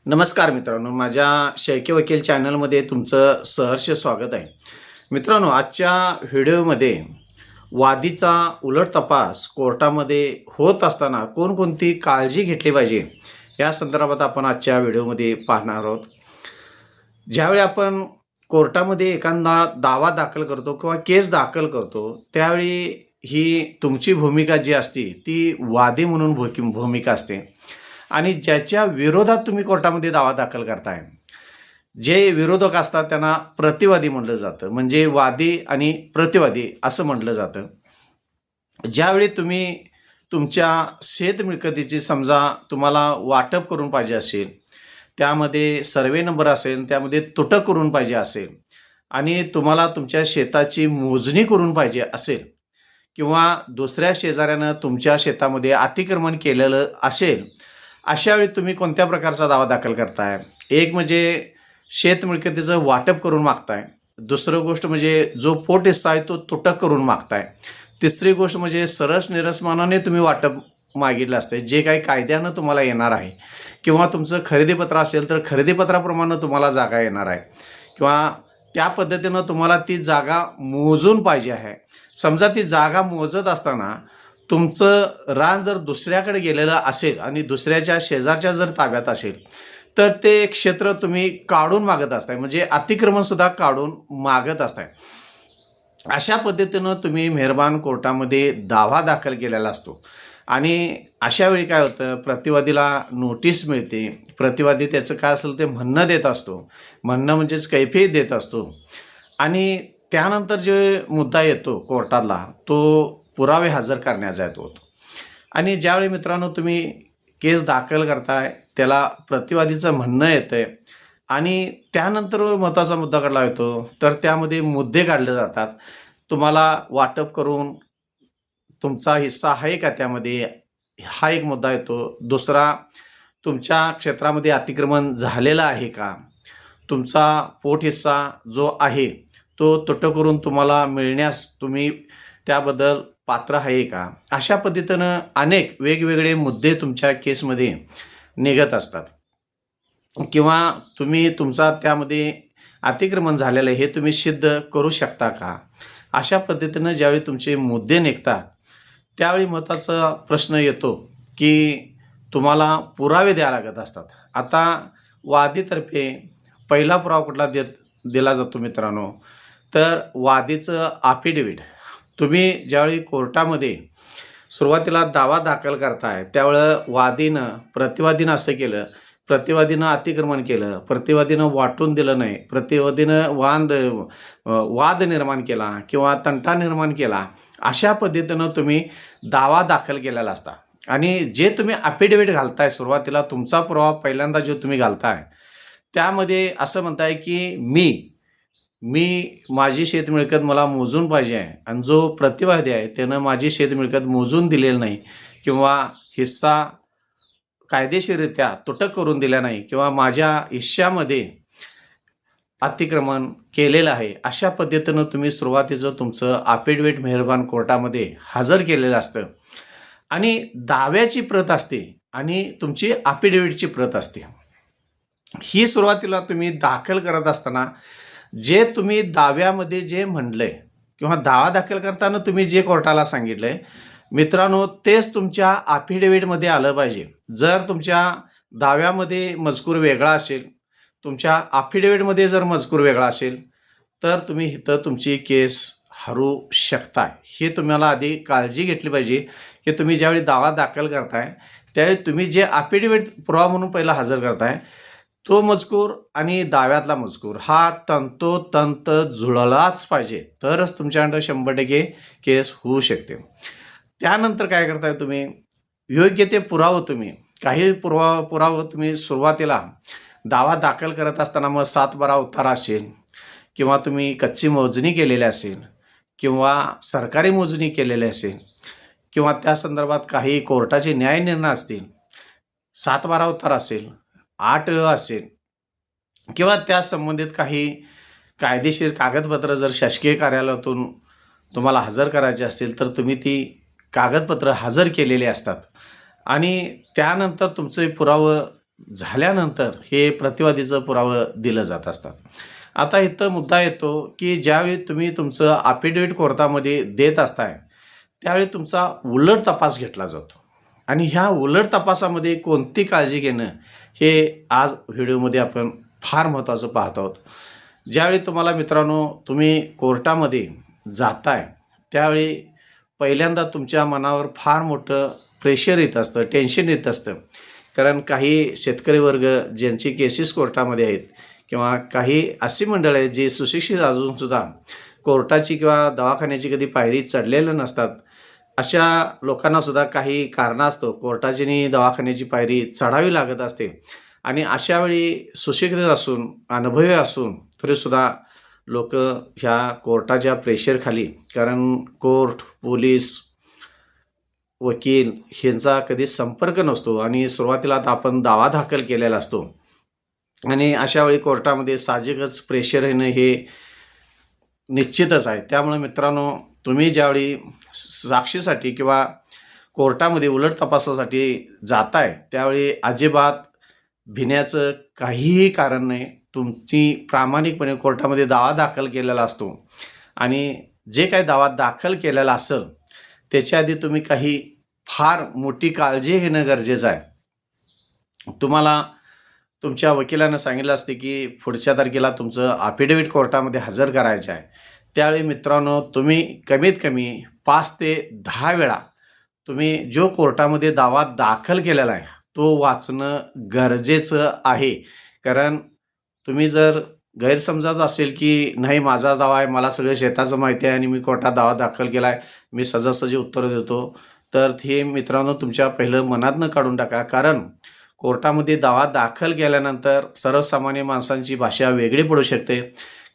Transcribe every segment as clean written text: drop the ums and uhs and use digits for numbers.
नमस्कार मित्रांनो, माझ्या शैकी वकील चॅनलमध्ये तुमचं सहर्ष स्वागत आहे. मित्रांनो, आजच्या व्हिडिओमध्ये वादीचा उलट तपास कोर्टामध्ये होत असताना कोणकोणती काळजी घेतली पाहिजे या संदर्भात आपण आजच्या व्हिडिओमध्ये पाहणार आहोत. ज्यावेळी आपण कोर्टामध्ये एखादा दावा दाखल करतो किंवा केस दाखल करतो, त्यावेळी ही तुमची भूमिका जी असते ती वादी म्हणून भूमिका असते. आणि ज्याच्या विरोधात तुम्ही कोर्टामध्ये दावा दाखल करताय, जे विरोधक असतात त्यांना प्रतिवादी म्हटलं जातं. म्हणजे वादी आणि प्रतिवादी असं म्हटलं जातं. ज्यावेळी तुम्ही तुमच्या शेत मिळकतीची समजा तुम्हाला वाटप करून पाहिजे असेल, त्यामध्ये सर्वे नंबर असेल, त्यामध्ये तुटक करून पाहिजे असेल आणि तुम्हाला तुमच्या शेताची मोजणी करून पाहिजे असेल किंवा दुसऱ्या शेजाऱ्यानं तुमच्या शेतामध्ये अतिक्रमण केलेलं असेल, अशा वेळी तुम्ही कोणत्या प्रकारचा दावा दाखल करताय? एक म्हणजे शेत मिळकतीचं वाटप करून मागताय. दुसरं गोष्ट म्हणजे जो पोट हिस्सा आहे तो तुटक करून मागताय. तिसरी गोष्ट म्हणजे सरस निरसमानाने तुम्ही वाटप मागितलं असते, जे काही कायद्यानं तुम्हाला येणार आहे. किंवा तुमचं खरेदीपत्र असेल तर खरेदीपत्राप्रमाणे तुम्हाला जागा येणार आहे किंवा त्या पद्धतीनं तुम्हाला ती जागा मोजून पाहिजे आहे. समजा ती जागा मोजत असताना तुमचं रान जर दुसऱ्याकडे गेलेलं असेल आणि दुसऱ्याच्या शेजारच्या जर ताब्यात असेल, तर ते क्षेत्र तुम्ही काढून मागत असताय, म्हणजे अतिक्रमणसुद्धा काढून मागत असताय. अशा पद्धतीनं तुम्ही मेहरबान कोर्टामध्ये दावा दाखल केलेला असतो. आणि अशा वेळी काय होतं, प्रतिवादीला नोटीस मिळते. प्रतिवादी त्याचं काय असेल ते म्हणणं देत असतो. म्हणणं म्हणजेच कैफियत देत असतो. आणि त्यानंतर जे मुद्दा येतो कोर्टातला, तो पुरावे हजर करण्याचा येतो. आणि ज्यावेळी मित्रांनो तुम्ही केस दाखल करताय, त्याला प्रतिवादीचं म्हणणं येतंय आणि त्यानंतर महत्त्वाचा मुद्दा काढला येतो, तर त्यामध्ये मुद्दे काढले जातात. तुम्हाला वाटप करून तुमचा हिस्सा आहे का त्यामध्ये, हा एक मुद्दा येतो. दुसरा, तुमच्या क्षेत्रामध्ये अतिक्रमण झालेलं आहे का, तुमचा पोट हिस्सा जो आहे तो तुटक करून तुम्हाला मिळण्यास तुम्ही त्याबद्दल पात्र आहे का. अशा पद्धतीनं अनेक वेगवेगळे मुद्दे तुमच्या केसमध्ये निघत असतात. किंवा तुम्ही तुमचा त्यामध्ये अतिक्रमण झालेलं आहे हे तुम्ही सिद्ध करू शकता का. अशा पद्धतीनं ज्यावेळी तुमचे मुद्दे निघतात, त्यावेळी महत्त्वाचा प्रश्न येतो की तुम्हाला पुरावे द्यावे लागत असतात. आता वादीतर्फे पहिला पुरावा कुठला दिला जातो मित्रांनो, तर वादीचं अफिडेव्हिट. तुम्ही ज्यावेळी कोर्टामध्ये सुरुवातीला दावा दाखल करताय, त्यावेळं प्रतिवादीनं असं केलं, प्रतिवादीनं अतिक्रमण केलं, प्रतिवादीनं वाटून दिलं नाही, प्रतिवादीनं वाद निर्माण केला किंवा तंटा निर्माण केला, अशा पद्धतीनं तुम्ही दावा दाखल केलेला असता. आणि जे तुम्ही अफिडेव्हिट घालताय सुरुवातीला, तुमचा पुरावा पहिल्यांदा जो तुम्ही घालताय, त्यामध्ये असं म्हणताय की माझी शेत मिळकत मला मोजून पाहिजे आहे आणि जो प्रतिवादी आहे त्यानं माझी शेत मिळकत मोजून दिलेली नाही किंवा हिस्सा कायदेशीररित्या तुटक करून दिला नाही किंवा माझ्या हिश्श्यामध्ये अतिक्रमण केलेलं आहे. अशा पद्धतीनं तुम्ही सुरुवातीचं तुमचं अफिडेव्हिट मेहरबान कोर्टामध्ये हजर केलेलं असतं. आणि दाव्याची प्रत असते आणि तुमची अफिडेव्हिटची प्रत असते. ही सुरुवातीला तुम्ही दाखल करत असताना जे तुम्ही दाव्यामध्ये जे म्हणलंय किंवा दावा दाखल करताना तुम्ही जे कोर्टाला सांगितलंय मित्रांनो, तेच तुमच्या अफिडेव्हिटमध्ये आलं पाहिजे. जर तुमच्या दाव्यामध्ये मजकूर वेगळा असेल, तुमच्या अफिडेव्हिटमध्ये जर मजकूर वेगळा असेल, तर तुम्ही इथं तुमची केस हरू शकताय. हे तुम्हाला आधी काळजी घेतली पाहिजे की तुम्ही ज्यावेळी दावा दाखल करताय, त्यावेळी तुम्ही जे अफिडेव्हिट पुरावा म्हणून पहिला हजर करताय, तो मजकूर आणि दाव्यातला मजकूर हा तंतोतंत जुळलाच पाहिजे, तरच तुमच्याकडं 100% केस होऊ शकते. त्यानंतर काय करताय तुम्ही, योग्य ते पुरावं तुम्ही काही पुरावं तुम्ही सुरुवातीला दावा दाखल करत असताना मग 7/12 उतारा असेल किंवा तुम्ही कच्ची मोजणी केलेली असेल किंवा सरकारी मोजणी केलेली असेल किंवा त्या संदर्भात काही कोर्टाचे न्यायनिर्णय असतील, 7/12 उतारा असेल, 8 असेल किंवा त्या संबंधित काही कायदेशीर कागदपत्र जर शासकीय कार्यालयातून तुम्हाला हजर करायचे असतील, तर तुम्ही ती कागदपत्र हजर केलेली असतात. आणि त्यानंतर तुमचे पुरावे झाल्यानंतर हे प्रतिवादीचं पुरावं दिलं जात असतं. आता इथं मुद्दा येतो की ज्यावेळी तुम्ही तुमचं अफिडेव्हिट कोर्टामध्ये देत असताय त्यावेळी तुमचा उलट तपास घेतला जातो आणि ह्या उलट तपासामध्ये कोणती काळजी घेणं हे आज व्हिडिओमध्ये आपण फार महत्त्वाचं पाहत आहोत. ज्यावेळी तुम्हाला मित्रांनो तुम्ही कोर्टामध्ये जाताय त्यावेळी पहिल्यांदा तुमच्या मनावर फार मोठं प्रेशर येत असतं, टेन्शन येत असतं. कारण काही शेतकरी वर्ग ज्यांची केसेस कोर्टामध्ये आहेत किंवा काही अशी मंडळी आहेत जी सुशिक्षित असूनसुद्धा कोर्टाची किंवा दवाखान्याची कधी पायरी चढलेलं नसतात. अशा लोकांनासुद्धा काही कारणास्तव कोर्टाची आणि दवाखान्याची पायरी चढावी लागत असते आणि अशावेळी सुशिक्षित असून अनुभवी असून तरीसुद्धा लोक ह्या कोर्टाच्या प्रेशरखाली, कारण कोर्ट, पोलीस, वकील ह्यांचा कधी संपर्क नसतो आणि सुरुवातीला आता आपण दावा दाखल केलेला असतो आणि अशावेळी कोर्टामध्ये साहजिकच प्रेशर येणं हे निश्चितच आहे. त्यामुळे मित्रांनो तुम्ही ज्यावेळी साक्षीसाठी किंवा कोर्टामध्ये उलट तपासासाठी जाताय त्यावेळी अजिबात भिण्याचं काहीही कारण नाही. तुमची प्रामाणिकपणे कोर्टामध्ये दावा दाखल केलेला असतो आणि जे काही दावा दाखल केलेला असेल त्याच्या आधी तुम्ही काही फार मोठी काळजी घेणं गरजेचं आहे. तुम्हाला तुमच्या वकिलानं सांगितलं असते की पुढच्या तारखेला तुमचं अफिडेव्हिट कोर्टामध्ये हजर करायचं आहे. त्यावेळी मित्रांनो तुम्ही कमीत कमी 5 ते 10 वेळा तुम्ही जो कोर्टामध्ये दावा दाखल केलेला आहे तो वाचणं गरजेचं आहे. कारण तुम्ही जर गैरसमजाच असेल की नाही माझा दावा आहे, मला सगळं शेताचं माहिती आहे आणि मी कोर्टात दावा दाखल केला आहे, मी सहजासहजी उत्तरं देतो, तर हे मित्रांनो तुमच्या पहिलं मनातनं काढून टाका. कारण कोर्टामध्ये दावा दाखल केल्यानंतर सर्वसामान्य माणसांची भाषा वेगळी पडू शकते.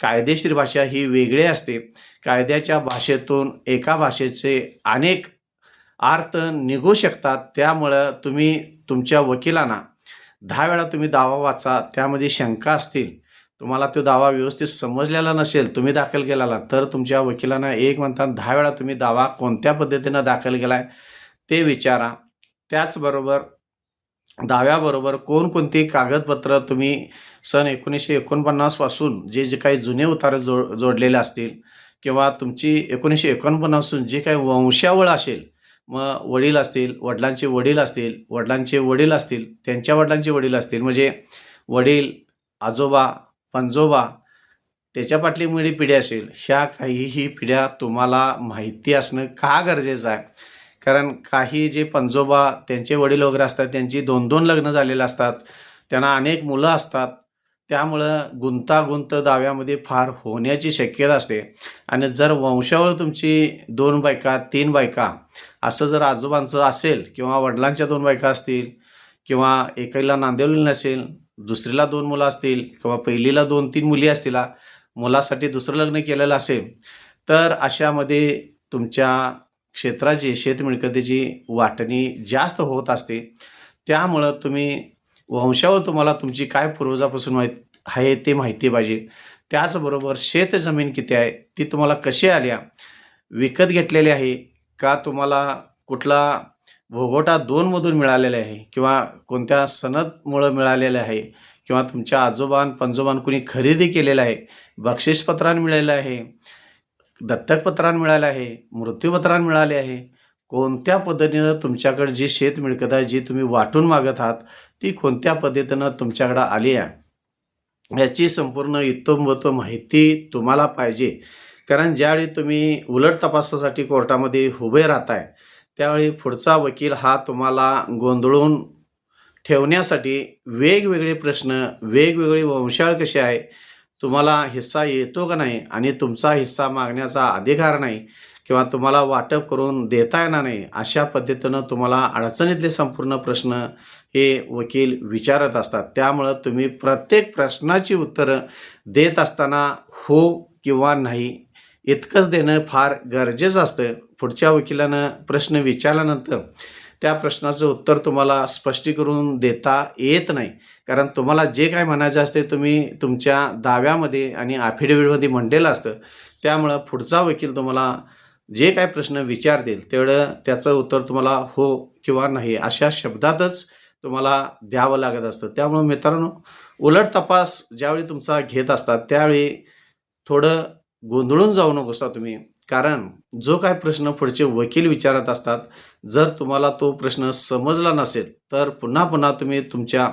कायदेशीर भाषा ही वेगळी असते. कायद्याच्या भाषेतून एका भाषेचे अनेक अर्थ निघू शकतात. त्यामुळं तुम्ही तुमच्या वकिलांना 10 वेळा तुम्ही दावा वाचा. त्यामध्ये शंका असतील, तुम्हाला तो दावा व्यवस्थित समजलेला नसेल तुम्ही दाखल केलेला, तर तुमच्या वकिलांना एक म्हणता 10 वेळा तुम्ही दावा कोणत्या पद्धतीनं दाखल केला आहे ते विचारा. त्याचबरोबर दाव्याबरोबर कोणकोणती कागदपत्र तुम्ही सन 1949 पासून जे काही जुने उतारे जोडलेले असतील किंवा तुमची 1949 पासून जे काही वंशावळ असेल, मग वडील असतील, वडिलांचे वडील असतील, वडिलांचे वडील असतील, त्यांच्या वडिलांचे वडील असतील, म्हणजे वडील, आजोबा, पणजोबा, त्याच्या पाटली मुळी पिढी असेल, ह्या काहीही पिढ्या तुम्हाला माहिती असणं का गरजेचं आहे. कारण काही जे पणजोबा त्यांचे वडील वगैरे असतात त्यांची 2-2 लग्न झालेले असतात, त्यांना अनेक मुलं असतात. त्यामुळं गुंतागुंत दाव्यामध्ये फार होण्याची शक्यता असते आणि जर वंशावळ तुमची 2 बायका 3 बायका असं जर आजोबांचं असेल किंवा वडिलांच्या 2 बायका असतील किंवा एकाला नांदेवलेलं नसेल, दुसरीला 2 मुलं असतील किंवा पहिलीला 2-3 मुली असतील, मुलासाठी दुसरं लग्न केलेलं असेल, तर अशामध्ये तुमच्या क्षेत्राची शेतमिळकतीची वाटणी जास्त होत असते. त्यामुळं तुम्ही वंशावळ तुम्हाला तुमची काय पूर्वजापासून आहे ते माहिती पाहिजे. त्याचबरोबर शेतजमीन किती आहे, ती तुम्हाला कशी आल्या, विकत घेतलेली आहे का, तुम्हाला कुठला भोगवटा 2 मधून मिळालेला आहे किंवा कोणत्या सनदमुळं मिळालेलं आहे किंवा तुमच्या आजोबान पणजोबान कुणी खरेदी केलेलं आहे, बक्षीसपत्रान मिळालेलं आहे, दत्तकपत्रान मिळालं आहे, मृत्यूपत्रान मिळाले आहे, कोणत्या पद्धतीनं तुमच्याकडे जी शेत मिळकत आहे जी तुम्ही वाटून मागत आहात ती कोणत्या पद्धतीनं तुमच्याकडं आली आहे याची संपूर्ण इत्थंभूत माहिती तुम्हाला पाहिजे. कारण ज्यावेळी तुम्ही उलट तपासासाठी कोर्टामध्ये उभे राहताय त्यावेळी पुढचा वकील हा तुम्हाला गोंधळून ठेवण्यासाठी वेगवेगळे प्रश्न, वेगवेगळी वंशावळ कशी आहे, तुम्हाला हिस्सा येतो का नाही आणि तुमचा हिस्सा मागण्याचा अधिकार नाही किंवा तुम्हाला वाटप करून देता येणार नाही, अशा पद्धतीनं तुम्हाला अडचणीतले संपूर्ण प्रश्न हे वकील विचारत असतात. त्यामुळं तुम्ही प्रत्येक प्रश्नाची उत्तरं देत असताना हो किंवा नाही इतकंच देणं फार गरजेचं असतं. पुढच्या वकिलानं प्रश्न विचारल्यानंतर त्या प्रश्नाचं उत्तर तुम्हाला स्पष्ट करून देता येत नाही. कारण तुम्हाला जे काय म्हणायचं असते तुम्ही तुमच्या दाव्यामध्ये आणि ॲफिडेव्हिटमध्ये म्हटलेलं असतं. त्यामुळं पुढचा वकील तुम्हाला जे काय प्रश्न विचारतील तेवढं त्याचं उत्तर तुम्हाला हो किंवा नाही अशा शब्दातच तुम्हाला द्यावं लागत असतं. त्यामुळे मित्रांनो, उलट तपास ज्यावेळी तुमचा घेत असतात त्यावेळी थोडं गोंधळून जाऊ नकोसा तुम्ही. कारण जो काही प्रश्न पुढचे वकील विचारत असतात, जर तुम्हाला तो प्रश्न समजला नसेल, तर पुन्हा-पुन्हा तुम्ही तुमच्या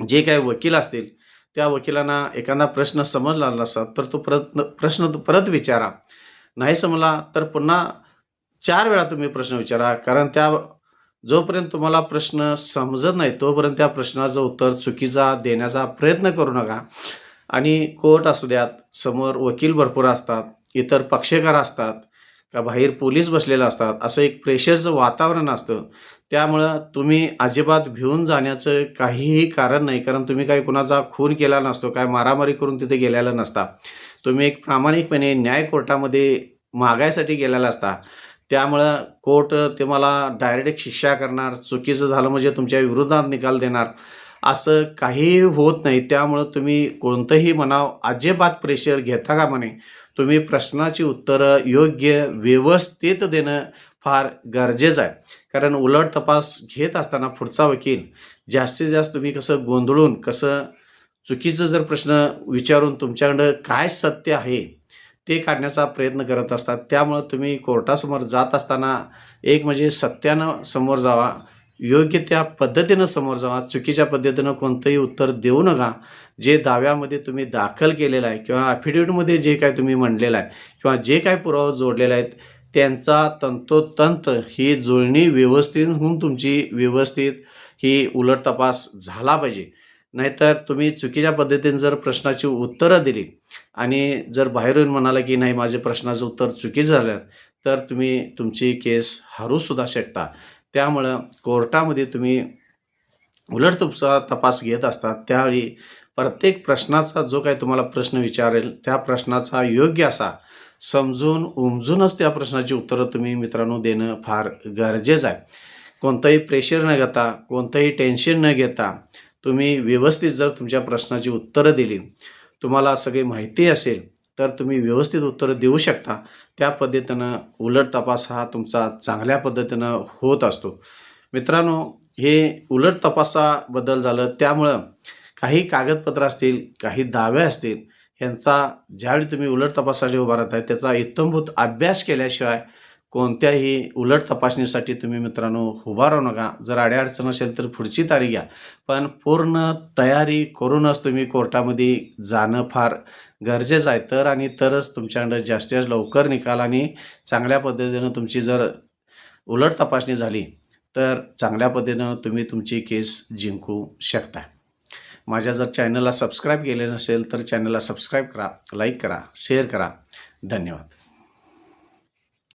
जे काही वकील असतील, त्या वकिलांना एखादा प्रश्न समजला नसेल, तर तो प्रश्न परत विचारा. नाही समजला तर पुन्हा 4 वेळा तुम्ही प्रश्न विचारा. कारण जोपर्यंत तुम्हाला प्रश्न समजत नाही, तोपर्यंत त्या प्रश्नाचं उत्तर चुकीचा देण्याचा प्रयत्न करू नका. आणि कोर्ट असू द्यात, समोर वकील भरपूर असतात, इतर पक्षकार असतात, का बाहेर पोलीस बसलेले असतात, असं एक प्रेशरचं वातावरण असतं. त्यामुळं तुम्ही अजिबात भिवून जाण्याचं काहीही कारण नाही. कारण तुम्ही काही कुणाचा खून केला नसतो, काय मारामारी करून तिथे गेलेला नसता. तुम्ही एक प्रामाणिकपणे न्याय कोर्टामध्ये मागायसाठी गेलेला असता. त्यामुळं कोर्ट तुम्हाला डायरेक्ट शिक्षा करणार, चुकीचं झालं म्हणजे तुमच्या विरोधात निकाल देणार, असं काहीही होत नाही. त्यामुळं तुम्ही कोणतंही म्हणावं, अजिबात प्रेशर घेता कामा नये. तुम्ही प्रश्नाची उत्तरं योग्य, व्यवस्थित देणं फार गरजेचं आहे. कारण उलट तपास घेत असताना पुढचा वकील जास्तीत जास्त तुम्ही कसं गोंधळून, कसं चुकीचं जर प्रश्न विचारून तुमच्याकडं काय सत्य आहे, ते काढण्याचा प्रयत्न करत असतात. त्यामुळं तुम्ही कोर्टासमोर जात असताना एक म्हणजे सत्यानं समोर जावा, योग्य त्या पद्धतीनं समोर जावा. चुकीच्या पद्धतीनं कोणतंही उत्तर देऊ नका. जे दाव्यामध्ये तुम्ही दाखल केलेलं आहे किंवा ॲफिडेव्हिटमध्ये जे काही तुम्ही म्हटलेलं आहे किंवा जे काही पुरावे जोडलेले आहेत, त्यांचा तंतोतंत ही जुळणी व्यवस्थित होऊन तुमची व्यवस्थित ही उलट तपास झाला पाहिजे. नाहीतर तुम्ही चुकीच्या पद्धतीने जर प्रश्नाची उत्तरं दिली आणि जर बाहेरून म्हणाला, की नाही माझ्या प्रश्नाचं उत्तर चुकीचं झालं, तर तुम्ही तुमची केस हारूसुद्धा शकता. त्यामुळं कोर्टामध्ये तुम्ही उलट तुमचा तपास घेत असतात, त्यावेळी प्रत्येक प्रश्नाचा जो काही तुम्हाला प्रश्न विचारेल, त्या प्रश्नाचा योग्य असा समजून उमजूनच त्या प्रश्नाची उत्तरं तुम्ही मित्रांनो देणं फार गरजेचं आहे. कोणतंही प्रेशर न घेता, कोणतंही टेन्शन न घेता तुम्ही व्यवस्थित जर तुमच्या प्रश्नाची उत्तरं दिली, तुम्हाला सगळी माहिती असेल, तर तुम्ही व्यवस्थित उत्तरं देऊ शकता. त्या पद्धतीनं उलट तपास हा तुमचा चांगल्या पद्धतीनं होत असतो. मित्रांनो, हे उलट तपासाबद्दल झालं. त्यामुळं काही कागदपत्र असतील, काही दावे असतील, ह्यांचा ज्यावेळी तुम्ही उलट तपासासाठी उभा राहताय, त्याचा इत्थंभूत अभ्यास केल्याशिवाय कोणत्याही उलट तपासणीसाठी तुम्ही मित्रांनो उभा राहू नका. जर अडीअडचण असेल तर पुढची तारीख घ्या. पण पूर्ण तयारी करूनच तुम्ही कोर्टामध्ये जाणं फार गरजेचं आहे. तरच तुमच्याकडं जास्तीत लवकर निकाल आणि चांगल्या पद्धतीनं तुमची जर उलट तपासणी झाली, तर चांगल्या पद्धतीनं तुम्ही तुमची केस जिंकू शकता. माझ्या जर चॅनलला सबस्क्राईब केले नसेल, तर चॅनलला सबस्क्राईब करा, लाईक करा, शेअर करा. धन्यवाद.